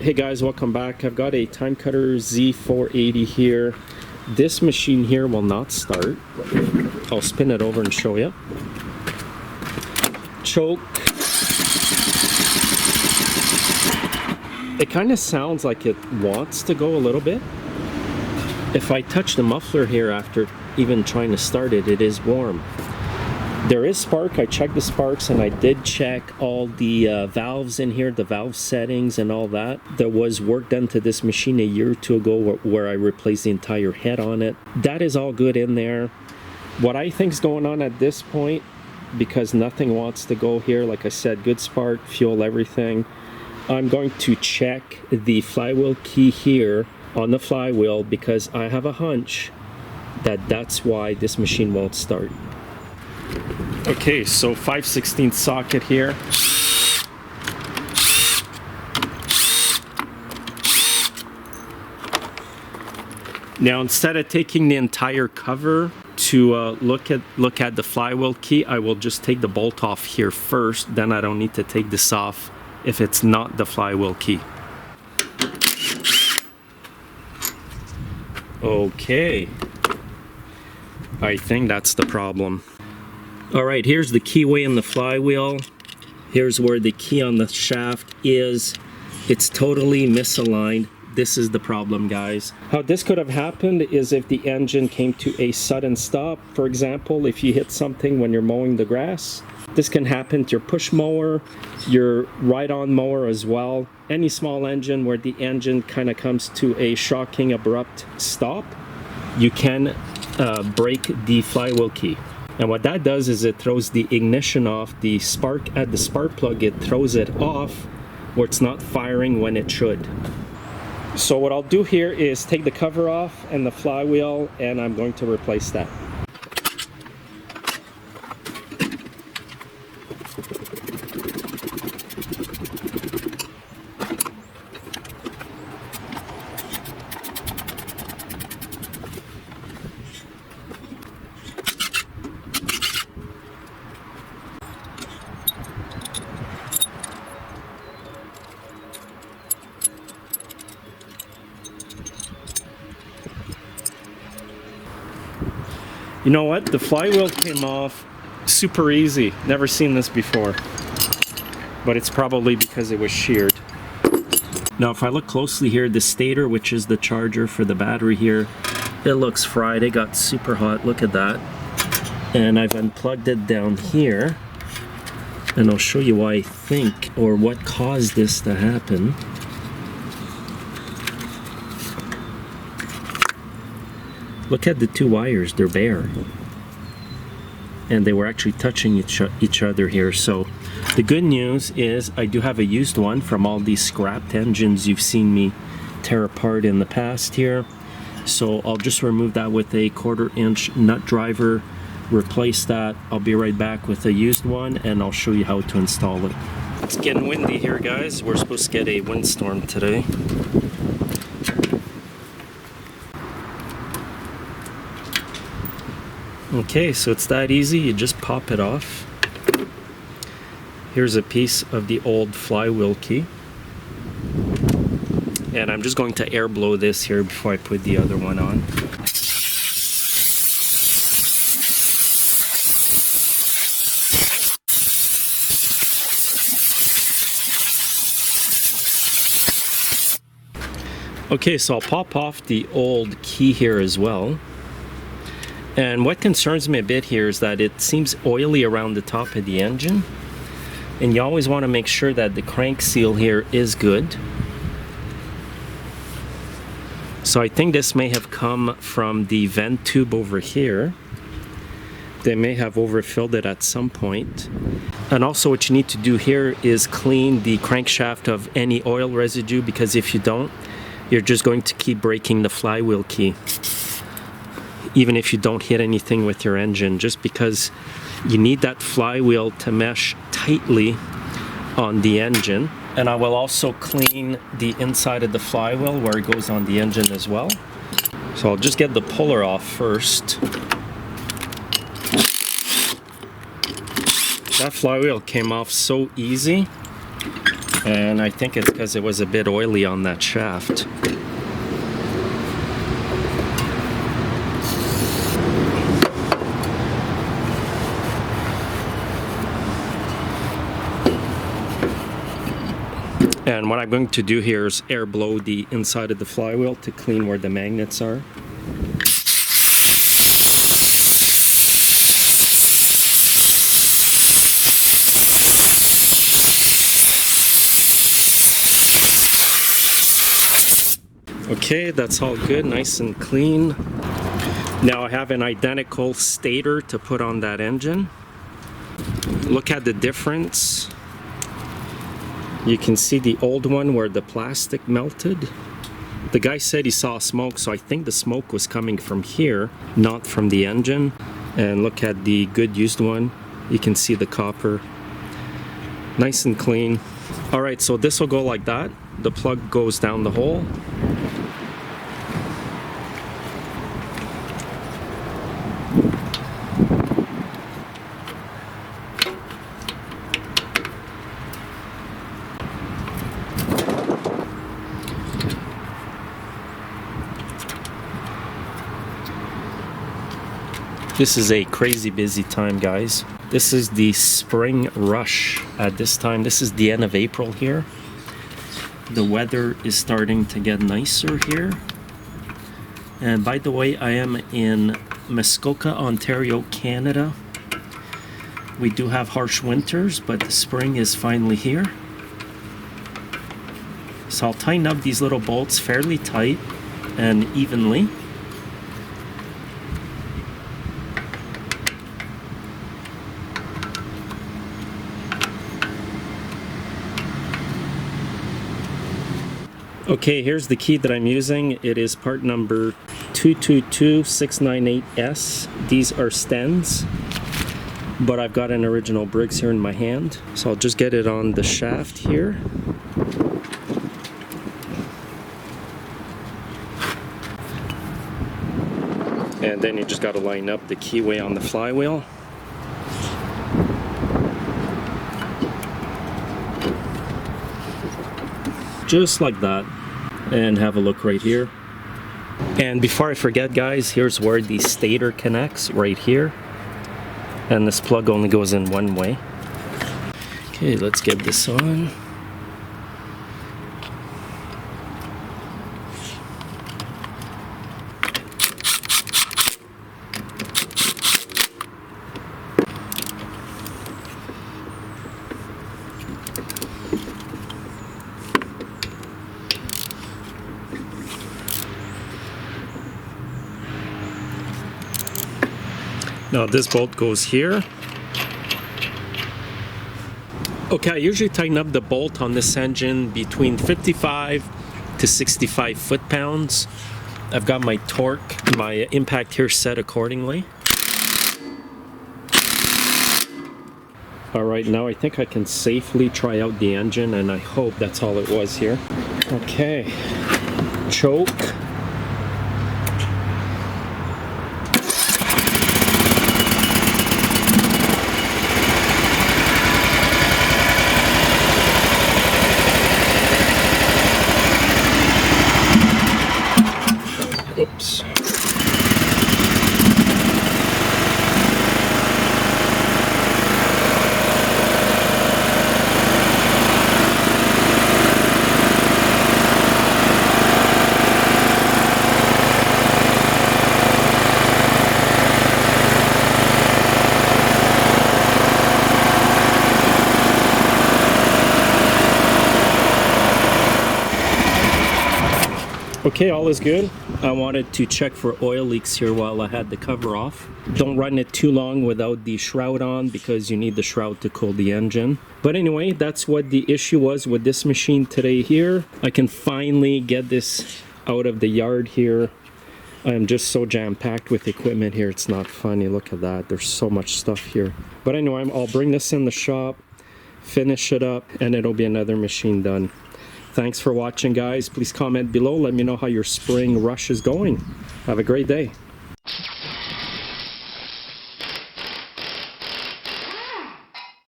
Hey guys, welcome back. I've got a Time Cutter Z480 here. This machine here will not start. I'll spin it over and show you. Choke. It kind of sounds like it wants to go a little bit. If I touch the muffler here after even trying to start it, it is warm. There is spark. I checked the sparks and I did check all the valves in here, the valve settings and all that. There was work done to this machine a year or two ago where I replaced the entire head on it. That is all good in there. What I think is going on at this point, because nothing wants to go here, like I said, good spark, fuel, everything. I'm going to check the flywheel key here on the flywheel because I have a hunch that that's why this machine won't start. Okay, so 5/16 socket here. Now instead of taking the entire cover to look at the flywheel key, I will just take the bolt off here first, then I don't need to take this off if it's not the flywheel key. Okay, I think that's the problem. Alright, here's the keyway in the flywheel. Here's where the key on the shaft is. It's totally misaligned. This is the problem, guys. How this could have happened is if the engine came to a sudden stop. For example, if you hit something when you're mowing the grass. This can happen to your push mower, your ride-on mower as well. Any small engine where the engine kind of comes to a shocking, abrupt stop, you can break the flywheel key. And what that does is it throws the ignition off, the spark at the spark plug, it throws it off where it's not firing when it should. So what I'll do here is take the cover off and the flywheel, and I'm going to replace that. You know what? The flywheel came off super easy. Never seen this before. But it's probably because it was sheared. Now if I look closely here, the stator, which is the charger for the battery here, it looks fried. It got super hot. Look at that. And I've unplugged it down here. And I'll show you why I think, or what caused this to happen. Look at the two wires, they're bare. And they were actually touching each other here. So the good news is I do have a used one from all these scrapped engines you've seen me tear apart in the past here. So I'll just remove that with a 1/4 inch nut driver, replace that. I'll be right back with a used one and I'll show you how to install it. It's getting windy here, guys. We're supposed to get a windstorm today. Okay, so it's that easy, you just pop it off. Here's a piece of the old flywheel key. And I'm just going to air blow this here before I put the other one on. Okay, so I'll pop off the old key here as well. And what concerns me a bit here is that it seems oily around the top of the engine. And you always want to make sure that the crank seal here is good. So I think this may have come from the vent tube over here. They may have overfilled it at some point. And also what you need to do here is clean the crankshaft of any oil residue, because if you don't, you're just going to keep breaking the flywheel key. Even if you don't hit anything with your engine, just because you need that flywheel to mesh tightly on the engine. And I will also clean the inside of the flywheel where it goes on the engine as well. So I'll just get the puller off first. That flywheel came off so easy. And I think it's because it was a bit oily on that shaft. And what I'm going to do here is air blow the inside of the flywheel to clean where the magnets are. Okay, that's all good, nice and clean. Now I have an identical stator to put on that engine. Look at the difference. You can see the old one where the plastic melted. The guy said he saw smoke, so I think the smoke was coming from here, not from the engine. And look at the good used one. You can see the copper. Nice and clean. All right, so this will go like that. The plug goes down the hole. This is a crazy busy time, guys. This is the spring rush at this time. This is the end of April here. The weather is starting to get nicer here. And by the way, I am in Muskoka, Ontario, Canada. We do have harsh winters, but the spring is finally here. So I'll tighten up these little bolts fairly tight and evenly. Okay, here's the key that I'm using. It is part number 222698S. These are Stens, but I've got an original Briggs here in my hand. So I'll just get it on the shaft here. And then you just got to line up the keyway on the flywheel. Just like that. And have a look right here. And before I forget, guys, here's where the stator connects, right here. And this plug only goes in one way. Okay, let's get this on. Now this bolt goes here. Okay, I usually tighten up the bolt on this engine between 55 to 65 foot-pounds. I've got my torque, my impact here set accordingly. All right, now I think I can safely try out the engine, and I hope that's all it was here. Okay, choke. Oops. Okay, all is good. I wanted to check for oil leaks here while I had the cover off. Don't run it too long without the shroud on because you need the shroud to cool the engine. But anyway, that's what the issue was with this machine today here. I can finally get this out of the yard here. I'm just so jam-packed with equipment here, it's not funny. Look at that, there's so much stuff here. But anyway, I'll bring this in the shop, finish it up, and it'll be another machine done. Thanks for watching, guys. Please comment below. Let me know how your spring rush is going. Have a great day.